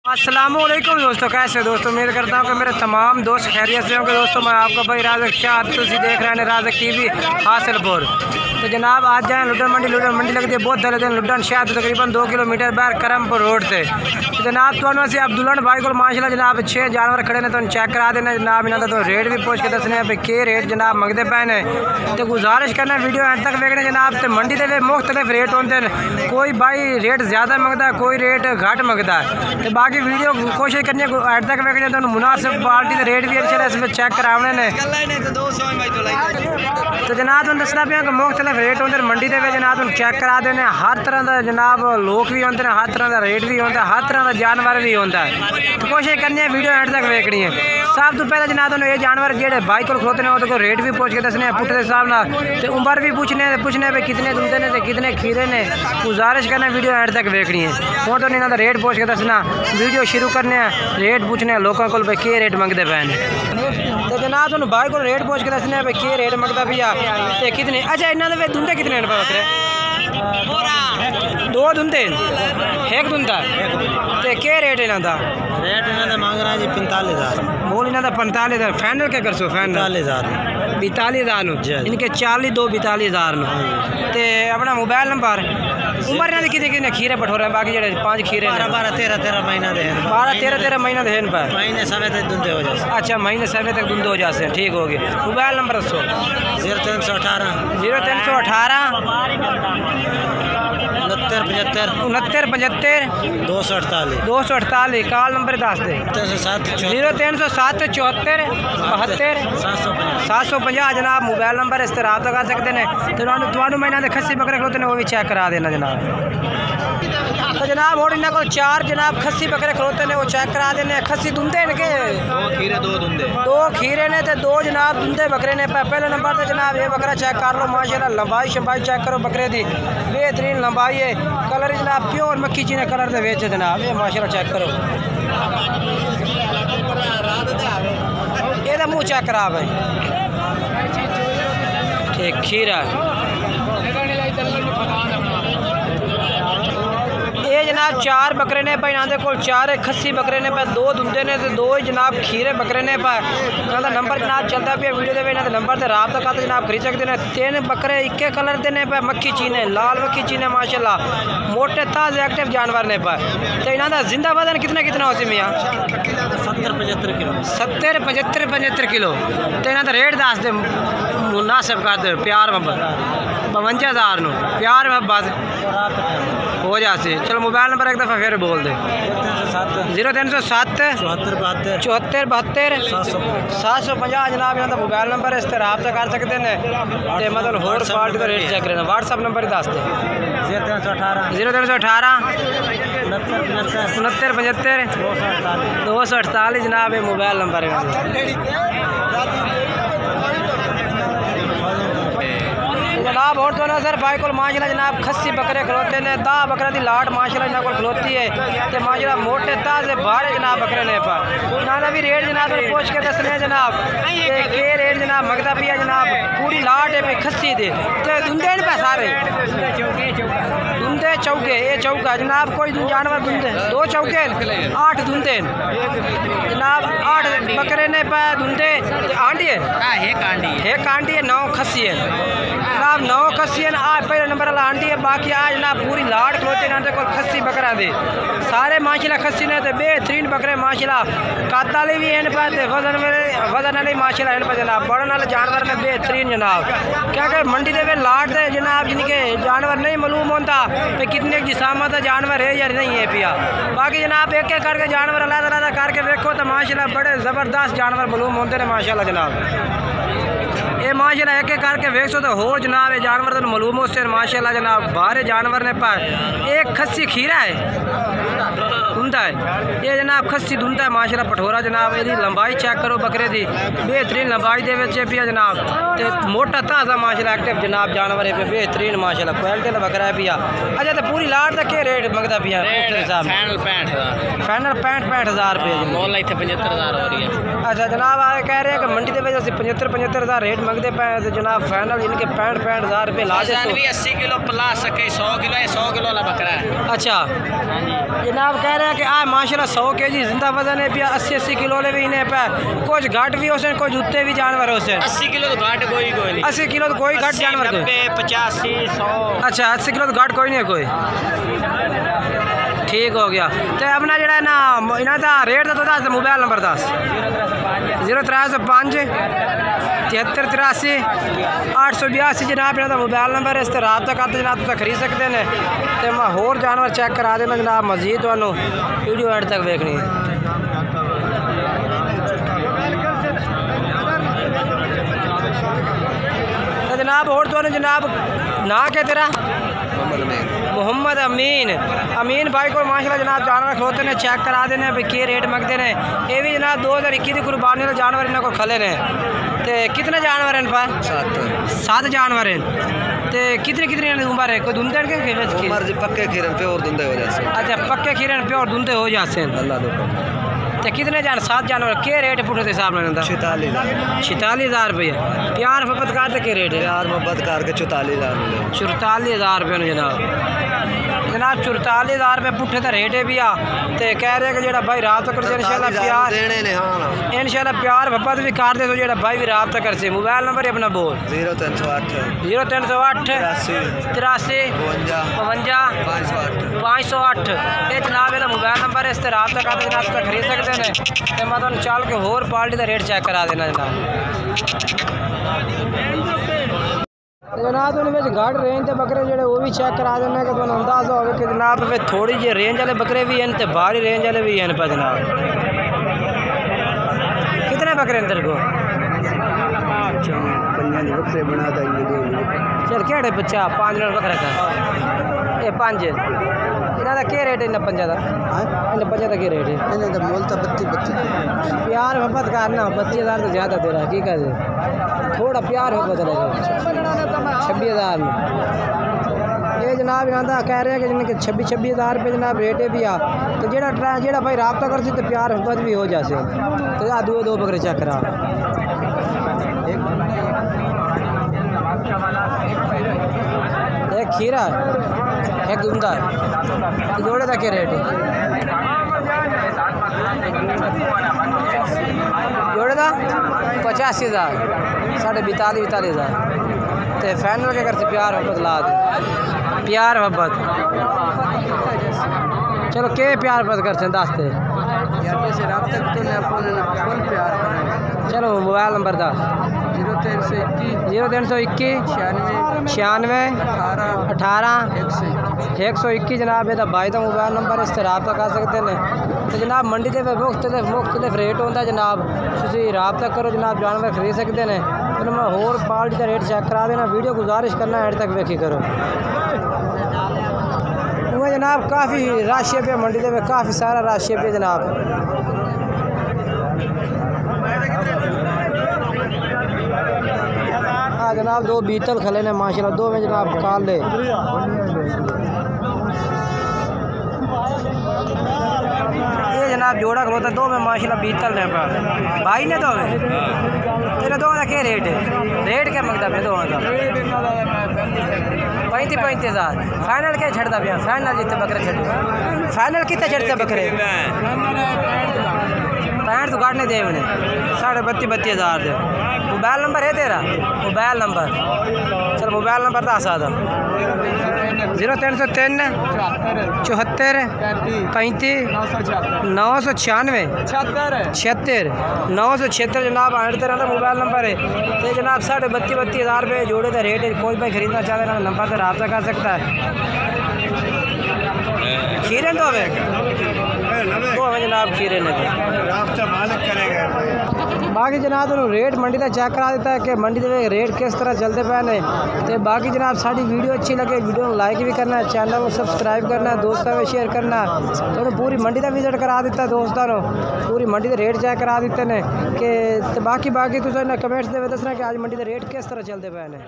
अस्सलामुअलैकुम दोस्तों, कैसे हो दोस्तों। उम्मीद करता हूँ कि मेरे तमाम दोस्त खैरियत से होंगे। दोस्तों मैं आपका भाई राज़क शाह, तुसी देख रहे हैं राज़क टीवी हासिलपुर। तो जनाब आज जाए लुड्डन मंडी लगती है बहुत दर दिन लुड्डन शहर तो तकरीबन 2 किलोमीटर बाहर करमपुर रोड से। तो जनाब तो से अब्दुल्ला भाई को माशाल्लाह जनाब 6 जानवर खड़े ने, तो चेक करा देना जनाब। इन्होंने तो रेट भी पूछ के दसने भाई के रेट जनाब मंगते पे ने। तो गुजारिश करना वीडियो एंड तक वेखने जनाब। तो मंडी के मुख्तलिफ रेट होते हैं, कोई भाई रेट ज़्यादा मंगता है, कोई रेट घट मंगता है। तो बाकी वीडियो कोशिश करनी है एंड तक वेखने, तो मुनासिब क्वालिटी के रेट भी अच्छे इसमें चेक कराने ने। तो जनाब तुम दसना पे मुख्तलिफ रेट होंगे मंडी के जनाब, तुम चेक करा देने। हर तरह का जनाब लोग भी होंगे, हर तरह का रेट भी होता है, हर तरह का जानवर भी होता है। तो कोशिश करनी है वीडियो एंड तक वेखनी है। सब तो पहले जनाब तुम ये जानवर जो बाइक को खलोते हैं तो रेट भी पूछ के दसने पुट्ठे हिसाब ना, तो उम्र भी पूछने भाई कितने दुंदे ने कितने खीरे ने। गुजारिश करना वीडियो एंड तक वेखनी है। हूँ तो इन्होंने रेट पूछ के दसना, वीडियो शुरू करने रेट पूछने लोगों को भाई के रेट मंगते पे ने। तो जनाब तुम भाई को रेट पूछ के दसने भाई के रेट मंगता भैया ते कितने। अच्छा इन्होंने दुंदे कितने बकरे? 2 दुंदे एक दुंदा ते के रेट इन्हों का? रेट इन्होंने मांग रहा है जी 45,000। बोल इन्हों का 45,000 फाइनल क्या कर सो? फाइनल 42,000 इनके 40 2 42,000 ते अपना मोबाइल नंबर। उम्र इन्होंने कितने खीरे पठोरे बाकी जो 5 खीरे 12-13 महीना दे 12-13 महीना देन पर महीने समय तक दुंदे हो जाते। अच्छा महीने समय तक दुंदे हो जाते हैं, ठीक हो गए। मोबाइल नंबर दसो। 0318 6975 248 कॉल नंबर दस दे। 0307 74 72 750 जनाब मोबाइल नंबर इस तरह रब्ता कर सकते हैं। तो मैं इन्होंने खस्सी बकरे खलोते हैं वो भी चेक करा देना जनाब। तो जनाब और इन्होंने को 4 जनाब खस्सी बकरे खलोते हैं वो चेक करा देने। खस्सी दुंदे ने के 2 खीरे ने तो 2 जनाब दुंदे बकरे ने। पहले नंबर तो जनाब ये बकरा चेक कर लो माशाल्लाह, लंबाई शंबाई चेक करो बकरे की बेहतरीन लंबाई है। कलर जनाब प्योर मक्खी चीने कलर दे वेच जनाब, ये माशाल्लाह चेक करो। ये मुँह चेक करा भाई, ठीक खीरा ये जनाब 4 बकरे ने पे इन्होंने को 4 खस्सी बकरे ने पे 2 दुंदे ने तो 2 जनाब खीरे बकरे ने पे। इन्होंने नंबर जनाब चलता पे वीडियो दे इन्होंने नंबर से रब्ता करते जनाब खरीद सकते हैं। 3 बकरे इक्के कलर के ने पे मक्खी चीने लाल मक्खी चीने माशाल्लाह मोटे ताज़े एक्टिव जानवर ने पे। तो इन्होंने जिंदा वजन कितना हो सी मियाँ? 70-75 किलो 70-75 किलो। तो इन्होंने रेट दस दे मुनासिब कर दे प्यार मोहब्बत 52,000 प्यार मोहब्बत हो जाते। चलो मोबाइल नंबर एक दफ़ा फिर बोल दे। 0307 74 72 750 जनाब इन्होंने मोबाइल नंबर इस तरह रब्ता कर सकते हैं। तो मतलब होर क्वालिटी का रेट चेक करना। व्हाट्सअप नंबर दस दे। 0318 69 75 248 जनाब ये मोबाइल नंबर है जनाब। और तो ना सर भाई को माशाल्लाह जनाब खस्सी बकरे खलोते ने 10 बकरा की लाट माशाल्लाह इन्होंने को खलोती है। तो माशाल्लाह मोटे ताज़े बाहर जनाब बकरे ने पर इन्होंने भी रेट जनाब पूछ के दसने जनाब के रेट जनाब मंगता पिया जनाब। पूरी लाट है भाई खस्सी दे तो दुंदे पे सारे दुंदे चौके ये चौका जनाब। कोई जानवर दुंदे 2 चौके 8 दुंदे जनाब 8 बकरे ने पे दुंदे आंडी है एक आंडी है 9 खस्सी है जनाब 9 खस्सी है। आज पहले नंबर वाला आंटी है, बाकी आज ना पूरी लाट खलोते ना को खस्सी बकरा दे सारे माशाल्लाह खस्सी ने। तो बेहतरीन बकरे माशाल्लाह कद वाले भी हैं पे वजन वाले माशाल्लाह इन पर जनाब। बढ़न वाले जानवर में बेहतरीन जनाब। क्या कर मंडी दे लाट दे जनाब जिनके जानवर नहीं मालूम होता तो कितने जिसामत जानवर है या नहीं है पिया। बाकी जनाब एक करके जानवर अलग करके देखो तो माशाल्लाह बड़े ज़बरदस्त जानवर मालूम होते हैं माशाल्लाह जनाब। ये माशाल्लाह एक करके वेख सो तो हो जनाब ये जानवर तो मालूम हो से माशाल्लाह जनाब। बाहर जानवर ने पर एक खस्सी खीरा है धुंदा है ये जनाब खस्सी धुंदा है माशाल्लाह पठोरा जनाब। ये लंबाई चेक करो बकरे की बेहतरीन लंबाई दे पिया जनाब। तो मोटा ताज़ा माशाल्लाह एक्टिव जनाब जानवर है बेहतरीन माशाल्लाह क्वालिटी का बकरा है पिया। अच्छा तो पूरी लाट का क्या रेट मंगता पिया? फाइनल 65,000 रुपये मोल इतने 75,000 हो रही है। अच्छा जनाब आए कह रहे हैं कि मंडी के वजह से 75,000 रेट मंगते पे तो जनाब फाइनल इनके 65,000 रुपये last 80 kilo plus 100 kilo 100 kilo वाला बकरा है। अच्छा जनाब कह रहे हैं कि आ माशाल्लाह 100 kg जिंदा वजन है पिया 80 किलो ले भी इन्हें पे कुछ घाट भी होसन कुछ उत्ते भी जानवर होसन 80 किलो तो घाट कोई नहीं 80 किलो तो कोई घाट जानवर कोई 85 100 अच्छा 80 किलो तो घाट कोई नहीं है कोई ठीक हो गया तो अपना जड़ा ना इन्हों का रेट तो दस मोबाइल नंबर 10 0305 73 83 882 जनाब इन्हों का मोबाइल नंबर है इस पर रब्ता करते जनाब तुम खरीद सकते हैं तो मैं होर जानवर चेक करा देना जनाब मजीद तुहानू वीडियो एंड तक देखनी है तो जनाब और तुहानू जनाब ना क्या तेरा मोहम्मद अमीन अमीन भाई को माशाल्लाह जनाब जानवर खलोते ने चेक करा देने भाई के रेट मंगते हैं ये भी जनाब 2021 की कुर्बानी वाले जानवर इन्होंने को खले ने तो कितने जानवर हैं पर 7 जानवर हैं तो कितनी उम्र है कोई धुंधे के पक्के खीरन पे और धुंधे हो जाते अच्छा पक्के खीरन पे और धुंधे हो जाते हैं अल्लाह तो कितने 7 जानवर के रेट पुटे के हिसाब में 46,000 रुपये प्यार मोहब्बत कार के रेट है प्यार मोहब्बत करके 44,000 रुपये जनाब 44,000 रुपये पुट्ठे तो रेट है भी आ तो कह रहे कि जो भाई रात कर इंशाल्लाह प्यार इंशाल्लाह प्यार मोहब्बत भी कर दे तो जो भाई भी रात कर से मोबाइल नंबर अपना बोल 0308 83 52 508 ये जनाब ये मोबाइल नंबर है इस पर रब्ता कर जनाब तक खरीद सकते हैं तो मैं तुम चल के होर पार्टी का रेट चेक करा देना जनाब जनाब उन्हें घट रेंज के बकरे जो वो भी चेक करा देना कि तुम अंदाजा हो कि जनाब थोड़ी जी रेंज वाले बकरे भी हैं तो भारी रेंज वाले भी हैं पर जनाब कितने बकरे हैं तेरे को चल केड़े बच्चा 5 मिनट बकरा का ये 5 इन्हों का क्या रेट है इन 5 का इन 5 का क्या रेट है तो मोल तो 32 प्यार मोहब्बत करना 32,000 तो ज़्यादा दे रहा है की कर थोड़ा प्यार मोहब्बत लगे 26,000 में ये जनाब यहाँ का कह रहे हैं कि जिनके 26,000 रुपये जनाब रेट है भी आ तो जो भाई रब्ता कर तो प्यार मोहब्बत भी हो जाए तो दो बकरे चेक करा एक खीरा है एक गुंदा है जोड़े का क्या रेट है जोड़े का 85,000 42,000 तो फाइनल के कर से प्यार मोहब्बत ला दे प्यार मोहब्बत चलो के प्यार मोहब्बत कर से दसते चलो मोबाइल नंबर 0321 96 18 121 जनाब ये भाई का मोबाइल नंबर इस तरह रब्ता कर सकते हैं तो जनाब मंडी के मुख्तलिफ रेट होता जनाब तुम रब्ता करो जनाब जानवर खरीद सकते हैं फिर मैं होर पार्टी का रेट चेक करा देना वीडियो गुजारिश करना एंड तक वेखी करो वो जनाब काफ़ी रश पे मंडी के काफ़ी सारा रश पे जनाब हाँ जनाब 2 बीतल खले ने माशाल्लाह 2 में जनाब काल ले ये जनाब जोड़ा खलोता 2 में माशाल्लाह बीतल ने भाई ने 2 में तेरे 2 का क्या रेट है रेट क्या मंगता पे 2 का 35,000 फाइनल क्या छड़ता पे फाइनल जितने बकरे छड़ फाइनल कितने छड़ते बकरे 65 तो काटने दे उन्हें 32,000 दे मोबाइल नंबर है तेरा मोबाइल नंबर चल मोबाइल नंबर दस आ 0303 74 35 996 76 976 जनाब आते रहता मोबाइल नंबर है तो जनाब 32,000 रुपये जोड़े का रेट है कोई भाई खरीदना चाहता है नंबर से रब्ता कर सकता है खीरे तो हमें जनाब खीरे ने बाकी जनाब तुम रेट मंडी का चेक करा देता है कि मंडी के रेट किस तरह चलते पे ने तो बाकी जनाब साड़ी वीडियो अच्छी लगे वीडियो को लाइक भी करना है चैनल को सब्सक्राइब करना है दोस्तों में शेयर करना तो पूरी मंडी का विजिट करा देता है दोस्तों पूरी मंडी के रेट चेक करा देते हैं कि बाकी तुम कमेंट्स दे दसना कि आज मंडी के रेट किस तरह चलते पे ने।